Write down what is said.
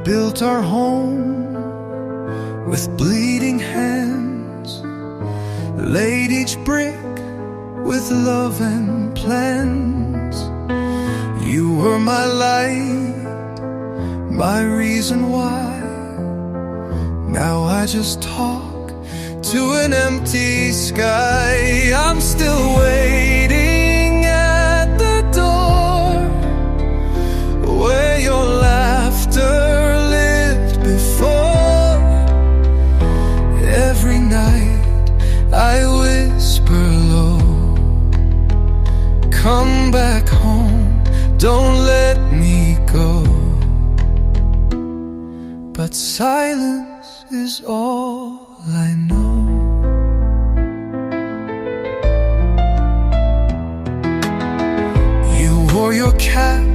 built our home with bleeding hands, laid each brick with love and plans. You were my light, my reason why. Now I just talk to an empty sky. I'm still waiting at the door where your laughter lived before. Every night I whisper low, come back home, don't let me go. But silence is all I know. You wore your cap